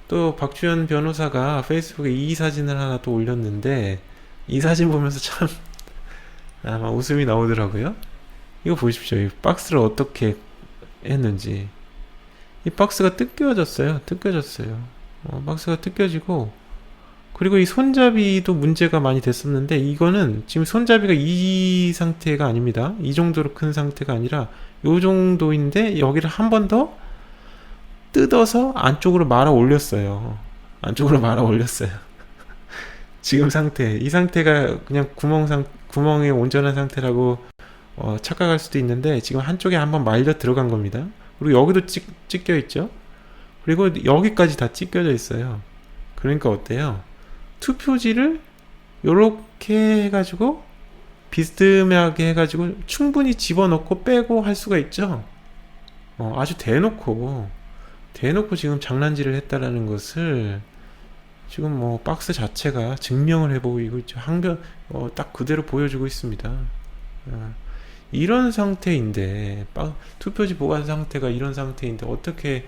또 박주현 변호사가 페이스북에 이 사진을 하나 또 올렸는데, 이 사진 보면서 참 아마 웃음이 나오더라고요. 이거 보십시오. 이 박스를 어떻게 했는지. 이 박스가 뜯겨졌어요. 박스가 뜯겨지고, 그리고 이 손잡이도 문제가 많이 됐었는데, 이거는 지금 손잡이가 이 상태가 아닙니다. 이 정도로 큰 상태가 아니라 요 정도인데, 여기를 한 번 더 뜯어서 안쪽으로 말아 올렸어요. 지금 상태, 이 상태가 그냥 구멍의 온전한 상태라고 착각할 수도 있는데, 지금 한쪽에 한번 말려 들어간 겁니다. 그리고 여기도 찢겨 있죠. 그리고 여기까지 다 찢겨져 있어요. 그러니까 어때요? 투표지를 요렇게 해가지고 비스듬하게 해가지고 충분히 집어넣고 빼고 할 수가 있죠. 아주 대놓고 지금 장난질을 했다라는 것을 지금 뭐 박스 자체가 증명을 해보이고 있죠. 딱 그대로 보여주고 있습니다. 이런 상태인데, 투표지 보관 상태가 이런 상태인데 어떻게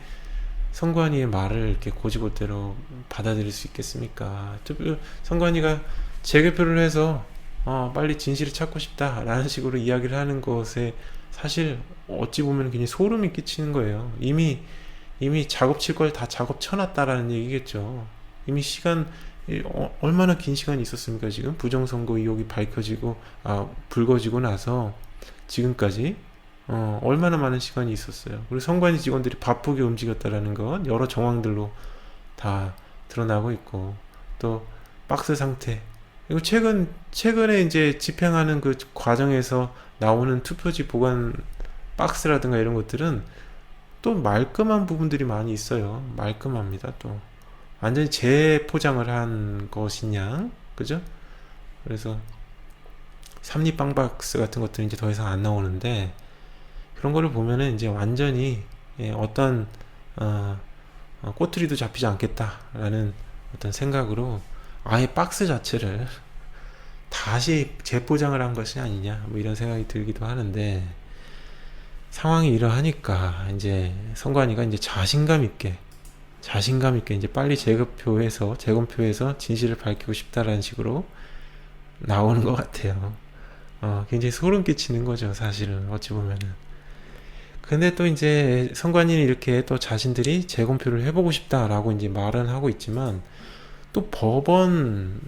선관위의 말을 이렇게 고지고대로 받아들일 수 있겠습니까? 선관위가 재개표를 해서 빨리 진실을 찾고 싶다라는 식으로 이야기를 하는 것에 사실 어찌 보면 굉장히 소름이 끼치는 거예요. 이미 작업 칠 걸 다 작업 쳐놨다라는 얘기겠죠. 이미 얼마나 긴 시간이 있었습니까? 지금 부정선거 의혹이 불거지고 나서 지금까지 얼마나 많은 시간이 있었어요. 그리고 선관위 직원들이 바쁘게 움직였다라는 것 여러 정황들로 다 드러나고 있고, 또 박스 상태, 그리고 최근에 이제 집행하는 그 과정에서 나오는 투표지 보관 박스라든가 이런 것들은 또 말끔한 부분들이 많이 있어요. 말끔합니다. 또 완전히 재포장을 한 것이냐, 그죠? 그래서 삼립빵 박스 같은 것들은 이제 더 이상 안 나오는데, 그런 거를 보면은 이제 완전히 어떤 꼬투리도 잡히지 않겠다라는 어떤 생각으로 아예 박스 자체를 다시 재포장을 한 것이 아니냐, 뭐 이런 생각이 들기도 하는데, 상황이 이러하니까 이제 선관위가 이제 자신감 있게 이제 빨리 재검표해서 진실을 밝히고 싶다라는 식으로 나오는 것 같아요. 굉장히 소름 끼치는 거죠, 사실은 어찌 보면은. 근데 또 이제 선관위는 이렇게 또 자신들이 재검표를 해보고 싶다라고 이제 말은 하고 있지만, 또 법원에서는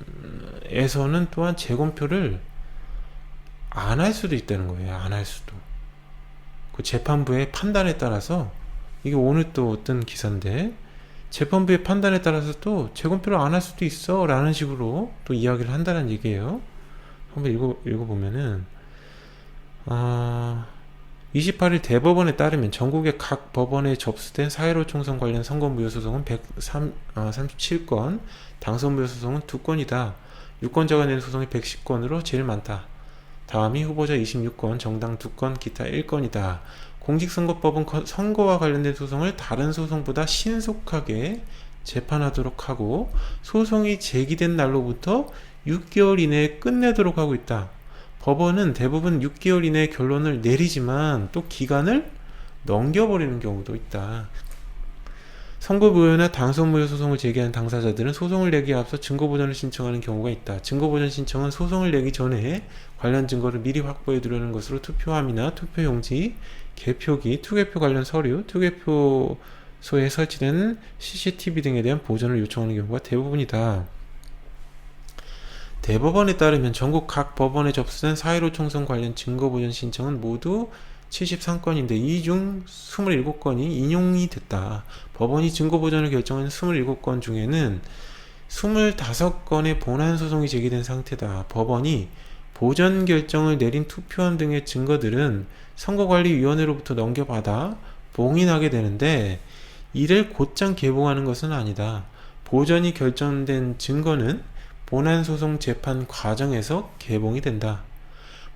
또한 재검표를 안 할 수도 있다는 거예요. 안 할 수도. 그 재판부의 판단에 따라서, 이게 오늘 또 어떤 기사인데, 재판부의 판단에 따라서 또 재검표를 안 할 수도 있어 라는 식으로 또 이야기를 한다는 얘기예요. 한번 읽어보면은 28일 대법원에 따르면 전국의 각 법원에 접수된 사회로 총선 관련 선거무효소송은 137건, 당선무효소송은 2건이다. 유권자가 낸 소송이 110건으로 제일 많다. 다음이 후보자 26건, 정당 2건, 기타 1건이다. 공직선거법은 선거와 관련된 소송을 다른 소송보다 신속하게 재판하도록 하고, 소송이 제기된 날로부터 6개월 이내에 끝내도록 하고 있다. 법원은 대부분 6개월 이내에 결론을 내리지만 또 기간을 넘겨버리는 경우도 있다. 선거무효나 당선무효 소송을 제기한 당사자들은 소송을 내기에 앞서 증거보전을 신청하는 경우가 있다. 증거보전 신청은 소송을 내기 전에 관련 증거를 미리 확보해 두려는 것으로 투표함이나 투표용지, 개표기, 투개표 관련 서류, 투개표소에 설치된 CCTV 등에 대한 보전을 요청하는 경우가 대부분이다. 대법원에 따르면 전국 각 법원에 접수된 4.15 총선 관련 증거보전 신청은 모두 73건인데 이 중 27건이 인용이 됐다. 법원이 증거보전을 결정한 27건 중에는 25건의 본안소송이 제기된 상태다. 법원이 보전 결정을 내린 투표함 등의 증거들은 선거관리위원회로부터 넘겨받아 봉인하게 되는데, 이를 곧장 개봉하는 것은 아니다. 보전이 결정된 증거는 본안소송 재판 과정에서 개봉이 된다.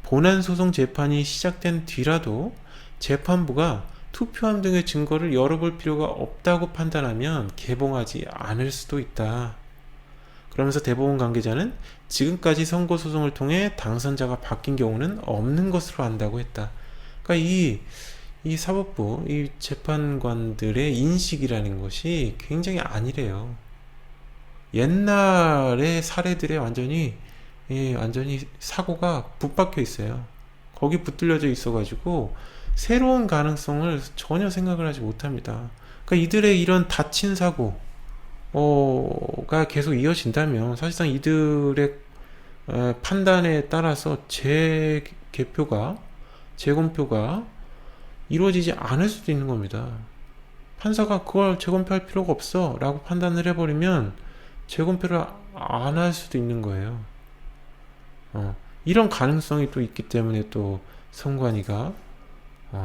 본안소송 재판이 시작된 뒤라도 재판부가 투표함 등의 증거를 열어볼 필요가 없다고 판단하면 개봉하지 않을 수도 있다. 그러면서 대법원 관계자는 지금까지 선거소송을 통해 당선자가 바뀐 경우는 없는 것으로 안다고 했다. 그러니까 이 사법부, 이 재판관들의 인식이라는 것이 굉장히 안일해요. 옛날의 사례들에 완전히 사고가 붙박혀 있어요. 거기 붙들려져 있어가지고 새로운 가능성을 전혀 생각을 하지 못합니다. 그러니까 이들의 이런 다친 사고가 계속 이어진다면 사실상 이들의 판단에 따라서 재검표가 이루어지지 않을 수도 있는 겁니다. 판사가 그걸 재검표할 필요가 없어 라고 판단을 해버리면 재검표를 안 할 수도 있는 거예요. 이런 가능성이 또 있기 때문에 또 선관위가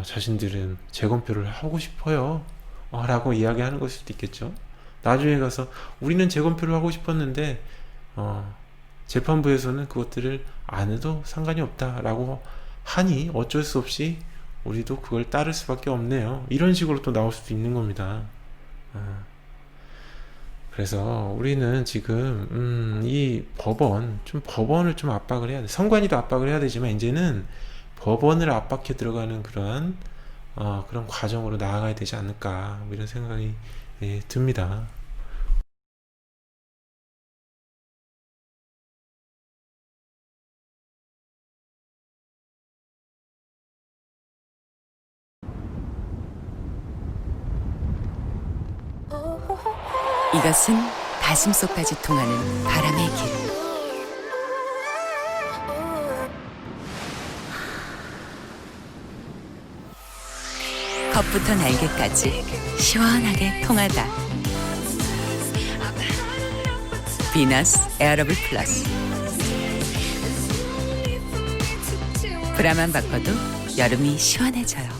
자신들은 재검표를 하고 싶어요 라고 이야기하는 것일 수도 있겠죠. 나중에 가서 우리는 재검표를 하고 싶었는데 재판부에서는 그것들을 안 해도 상관이 없다라고 하니 어쩔 수 없이 우리도 그걸 따를 수밖에 없네요. 이런 식으로 또 나올 수도 있는 겁니다. 그래서 우리는 지금 이 법원을 좀 압박을 해야 돼. 선관위도 압박을 해야 되지만 이제는 법원을 압박해 들어가는 그런 과정으로 나아가야 되지 않을까, 뭐 이런 생각이 듭니다. 이것은 가슴속까지 통하는 바람의 길. 겉부터 날개까지 시원하게 통하다. 비너스 에어러블 플러스. 브라만 바꿔도 여름이 시원해져요.